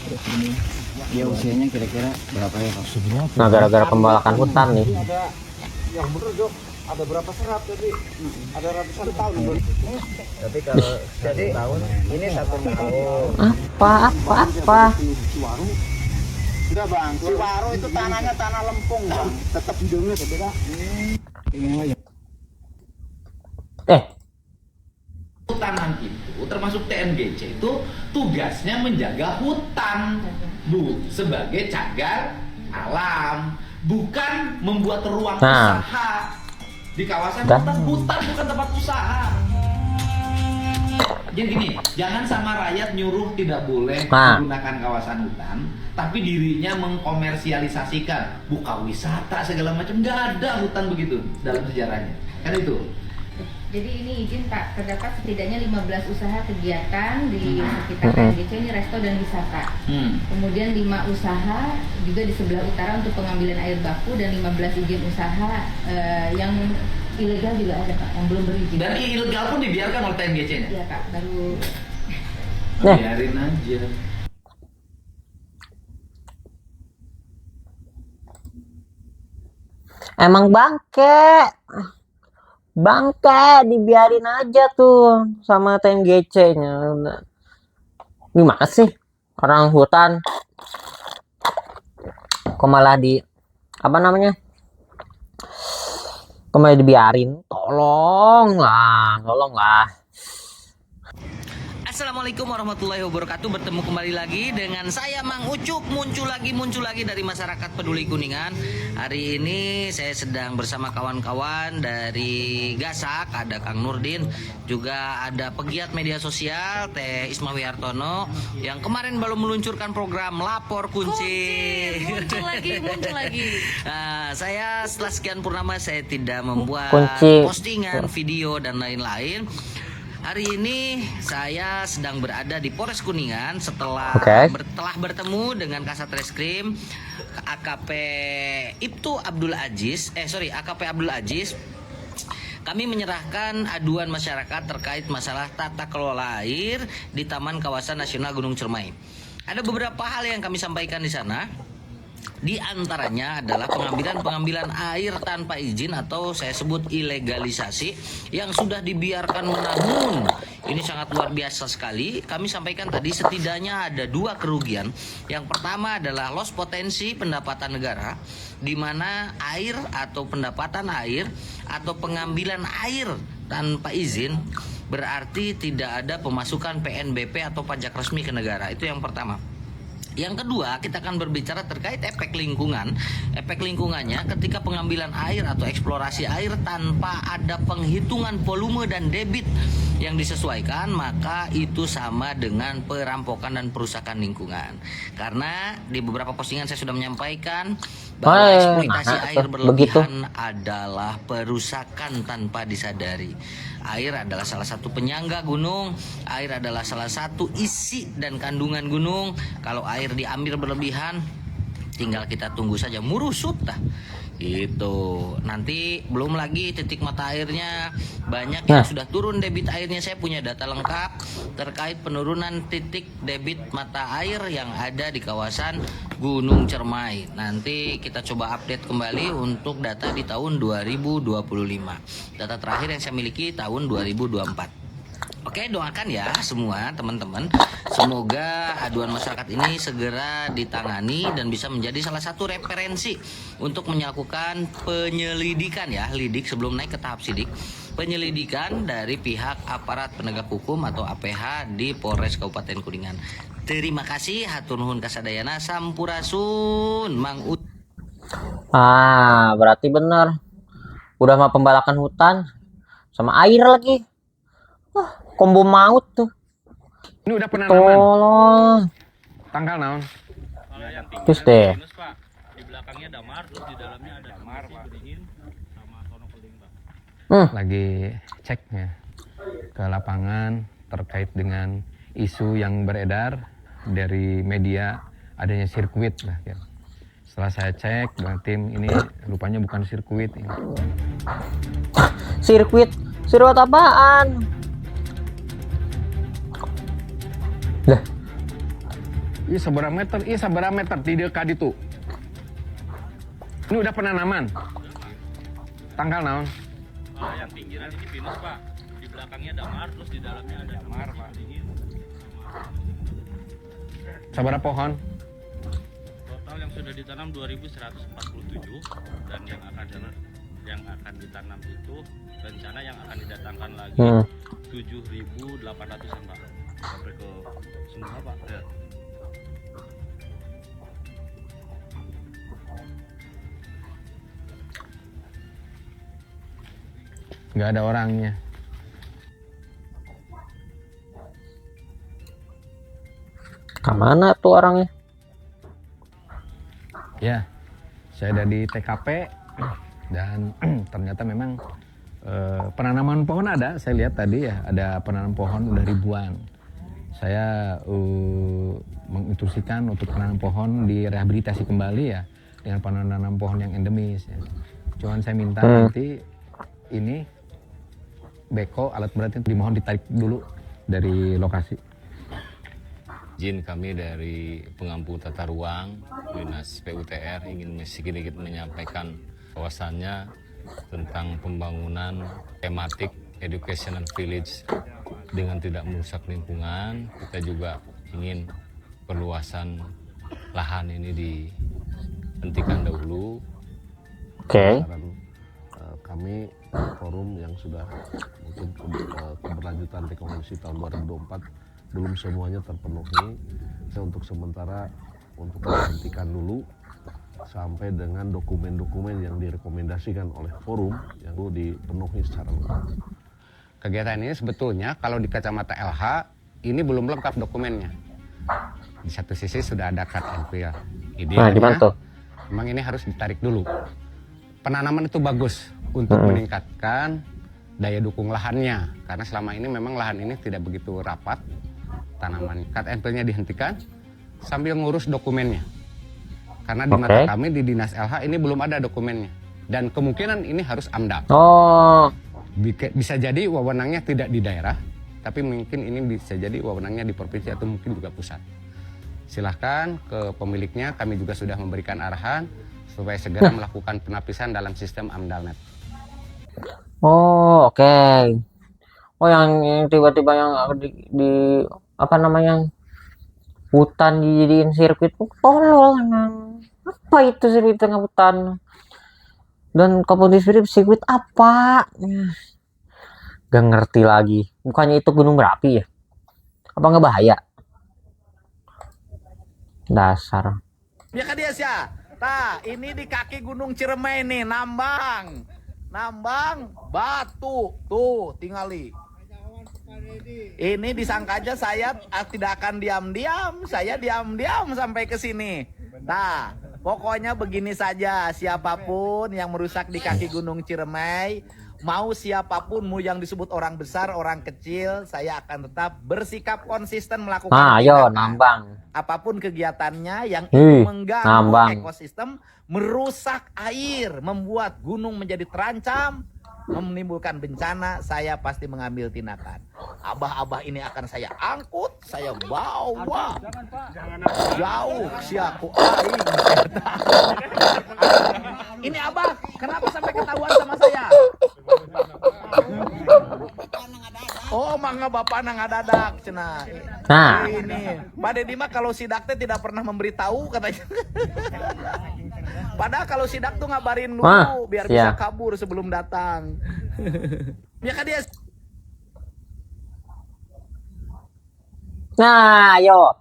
Terus ini dia usianya kira-kira berapa ya Pak? Nah, gara-gara pembalakan hutan nih. Ada yang bener Dok, ada berapa serat tadi? Ada ratusan tahun Dok. Tapi kalau jadi tahun ini 1 tahun. Apa? Ciwaru. Tidak Bang, Ciwaru itu tanahnya tanah lempung Bang. Tetap hidungnya beda. Ini Hutanan itu termasuk TNGC itu tugasnya menjaga hutan sebagai cagar alam, bukan membuat ruang usaha di kawasan hutan. Hutan bukan tempat usaha. Jadi gini, jangan sama rakyat nyuruh tidak boleh menggunakan kawasan hutan, tapi dirinya mengkomersialisasikan, buka wisata segala macam. Nggak ada hutan begitu dalam sejarahnya, kan itu. Jadi ini izin Pak, terdapat setidaknya 15 usaha kegiatan di sekitar TNGC ini resto dan wisata. Kemudian 5 usaha juga di sebelah utara untuk pengambilan air baku dan 15 izin usaha yang ilegal juga ada Pak, yang belum berizin. Dan ilegal pun dibiarkan oleh TNGC-nya? Iya Pak, baru biarin aja. Emang bangke dibiarin aja tuh sama TNGC-nya. Gimana sih orang hutan kok malah kok malah dibiarin? Tolonglah. Assalamualaikum warahmatullahi wabarakatuh. Bertemu kembali lagi dengan saya Mang Ucup, muncul lagi dari masyarakat peduli Kuningan. Hari ini saya sedang bersama kawan-kawan dari Gasak, ada Kang Nurdin, juga ada pegiat media sosial Teh Isma Wihartono yang kemarin baru meluncurkan program Lapor Kunci. muncul lagi. Nah, saya setelah sekian purnama saya tidak membuat postingan, video dan lain-lain. Hari ini saya sedang berada di Polres Kuningan setelah bertemu dengan Kasat Reskrim AKP AKP Abdul Aziz. Kami menyerahkan aduan masyarakat terkait masalah tata kelola air di Taman Kawasan Nasional Gunung Cermai. Ada beberapa hal yang kami sampaikan di sana. Di antaranya adalah pengambilan air tanpa izin atau saya sebut ilegalisasi yang sudah dibiarkan menahun. Ini sangat luar biasa sekali. Kami sampaikan tadi setidaknya ada 2 kerugian. Yang pertama adalah loss potensi pendapatan negara, di mana air atau pendapatan air atau pengambilan air tanpa izin berarti tidak ada pemasukan PNBP atau pajak resmi ke negara. Itu yang pertama. Yang kedua, kita akan berbicara terkait efek lingkungan. Efek lingkungannya ketika pengambilan air atau eksplorasi air tanpa ada penghitungan volume dan debit yang disesuaikan, maka itu sama dengan perampokan dan perusakan lingkungan. Karena di beberapa postingan saya sudah menyampaikan bahwa eksploitasi air berlebihan adalah perusakan tanpa disadari. Air adalah salah satu penyangga gunung, air adalah salah satu isi dan kandungan gunung. Kalau air diambil berlebihan, tinggal kita tunggu saja murusut dah. Gitu. Nanti belum lagi titik mata airnya banyak yang sudah turun debit airnya. Saya punya data lengkap terkait penurunan titik debit mata air yang ada di kawasan Gunung Cermai. Nanti kita coba update kembali untuk data di tahun 2025. Data terakhir yang saya miliki tahun 2024. Oke, doakan ya semua teman-teman. Semoga aduan masyarakat ini segera ditangani dan bisa menjadi salah satu referensi untuk melakukan penyelidikan ya, lidik sebelum naik ke tahap sidik. Penyelidikan dari pihak aparat penegak hukum atau APH di Polres Kabupaten Kuningan. Terima kasih, hatur nuhun kasadayana, sampurasun, Mang Ut. Berarti bener. Udah mah pembalakan hutan sama air lagi. Kombo maut tuh. Ini udah penanaman. Tolong. Tanggal naon? Terus deh. Di belakangnya damar, terus di dalamnya ada damar, beringin sama sono keling, Pak. Lagi ceknya ke lapangan terkait dengan isu yang beredar dari media adanya sirkuit lah ya. Setelah saya cek dengan tim, ini rupanya bukan sirkuit ini. Sirkuit apaan? Lah, Iya seberapa meter? Iya seberapa meter di dekat itu. Ini udah penanaman. Tanggal naon? Yang pinggiran ini pinus Pak. Di belakangnya damar, terus di dalamnya ada damar Pak. Seberapa pohon? Total yang sudah ditanam 2.147 dan yang akan ditanam itu rencana yang akan didatangkan lagi 7.800-an Pak. Sampai ke semua Pak. Ya. Nggak ada orangnya. kemana tuh orangnya? Ya, saya ada di TKP dan ternyata memang penanaman pohon ada. Saya lihat tadi ya ada penanaman pohon udah ribuan. Saya menginstruksikan untuk penanaman pohon direhabilitasi kembali ya dengan penanaman pohon yang endemis. Ya. Cuman saya minta nanti ini beko alat berat itu dimohon ditarik dulu dari lokasi. Izin kami dari pengampu tata ruang Dinas PUTR ingin sedikit menyampaikan bahwasannya tentang pembangunan tematik educational village dengan tidak merusak lingkungan. Kita juga ingin perluasan lahan ini dihentikan dahulu. Oke. Kami forum yang sudah mungkin keberlanjutan rekomendasi tahun 2024 belum semuanya terpenuhi. Saya untuk sementara untuk dihentikan dulu sampai dengan dokumen-dokumen yang direkomendasikan oleh forum yang perlu dipenuhi secara lengkap. Kegiatan ini sebetulnya kalau di kacamata LH ini belum lengkap dokumennya. Di satu sisi sudah ada cut and fill. Nah, gimana tuh? Memang ini harus ditarik dulu. Penanaman itu bagus untuk meningkatkan daya dukung lahannya karena selama ini memang lahan ini tidak begitu rapat. Tanaman cut and fill-nya dihentikan sambil ngurus dokumennya. Karena di mata kami di Dinas LH ini belum ada dokumennya dan kemungkinan ini harus AMDAL. Oh, Bisa jadi wewenangnya tidak di daerah, tapi mungkin ini bisa jadi wewenangnya di provinsi atau mungkin juga pusat. Silahkan ke pemiliknya, kami juga sudah memberikan arahan supaya segera melakukan penapisan dalam sistem AMDALNet. oh oke. Oh yang tiba-tiba yang di apa namanya hutan dijadiin sirkuit, tolol emang. Apa itu sirkuit tengah hutan? Dan kompetisi sirkuit apa? Gak ngerti lagi. Bukannya itu gunung berapi ya? Apa nggak bahaya? Dasar. Ya kan dia sih. Nah, ini di kaki Gunung Ciremai nih, nambang batu tuh tingali. Ini disangka aja saya tidak akan diam-diam, saya diam-diam sampai ke sini. Nah, pokoknya begini saja, siapapun yang merusak di kaki Gunung Ciremai, mau siapapun, mau yang disebut orang besar, orang kecil, saya akan tetap bersikap konsisten melakukan Ayo nambang. apapun kegiatannya yang itu mengganggu ekosistem, merusak air, membuat gunung menjadi terancam, menimbulkan bencana, saya pasti mengambil tindakan. Abah-abah ini akan saya angkut, saya bawa jauh siaku aing. Ini abah, kenapa sampai ketahuan sama saya? Oh, mangga bapak nang ngadadak cenah. Nah, Ini Pak Deddy mah kalau sidak teh tidak pernah memberitahu katanya. Padahal kalau sidak tuh ngabarin dulu biar bisa kabur sebelum datang. Ya kan dia. nah, ayo.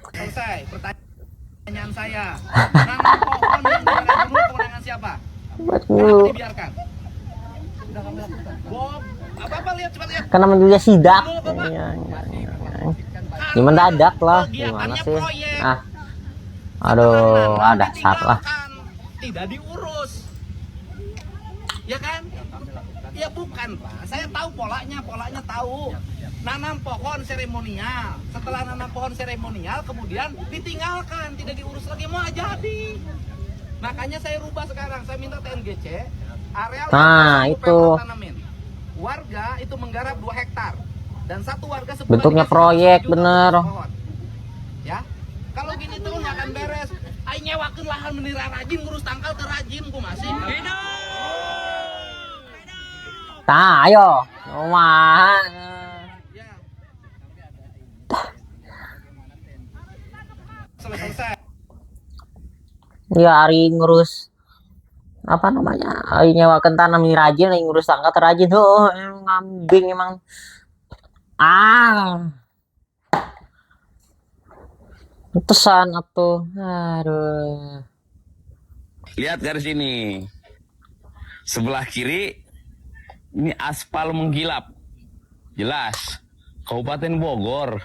Selesai pertanyaan saya. Nanam pohon yang dilarang dulu kewenangan siapa? Kenapa dibiarkan? Bob, apa lihat coba lihat. Karena juga sidak. Ini mendadak lah. Gimana sih? Ah. Aduh, ada salah. Tidak diurus. Ya kan? Ya bukan, Pak. Saya tahu polanya tahu. Nanam pohon seremonial. Setelah nanam pohon seremonial kemudian ditinggalkan, tidak diurus lagi, mau jadi. Makanya saya rubah sekarang, saya minta TNGC areal itu tanamin. Warga itu menggarap 2 hektar. Dan satu warga sebulan Bentuknya dikasih proyek, 1 juta bener. untuk pohon. Ya, kalau gini terus nggak akan beres. Aing nyewakeun lahan menira rajin ngurus tangkal ke rajin ku masih. Nah, ayo. Wah. Selesai. Ya, Ari ngurus apa namanya? Ari nyewakeun tanah ini rajin, Ari ngurus tangkal terajin. Oh, ngambing emang. Pesan atuh. Aduh. Lihat garis ini. Sebelah kiri ini aspal menggilap. Jelas. Kabupaten Bogor.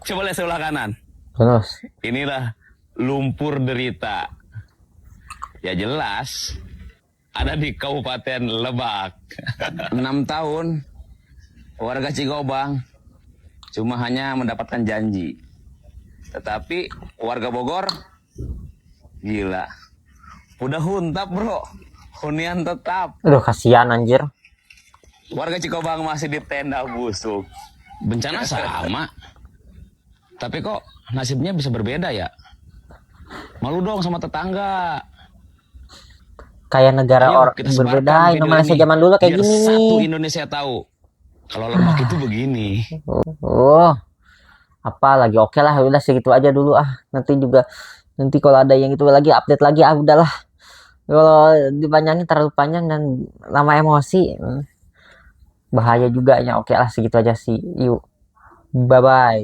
Coba lihat sebelah kanan. Terus. Inilah lumpur derita. Ya jelas. Ada di Kabupaten Lebak. 6 tahun warga Cigobang cuma hanya mendapatkan janji. Tetapi warga Bogor gila. Udah huntap, bro. Hunian tetap. Aduh, kasihan anjir. Warga Cikobang masih di tenda busuk. Bencana sama. Tapi kok nasibnya bisa berbeda ya? Malu dong sama tetangga. Kayak negara Ayo, orang kita berbeda. sebarkan video Indonesia ini, zaman dulu kayak biar gini satu nih. Indonesia tahu kalau Lebak itu begini. Oh, apa lagi? Oke lah, udah segitu aja dulu nanti kalau ada yang itu lagi update lagi udahlah. Kalau dipanjangin terlalu panjang dan lama emosi bahaya juga ya. Oke lah, segitu aja sih. Yuk, bye bye.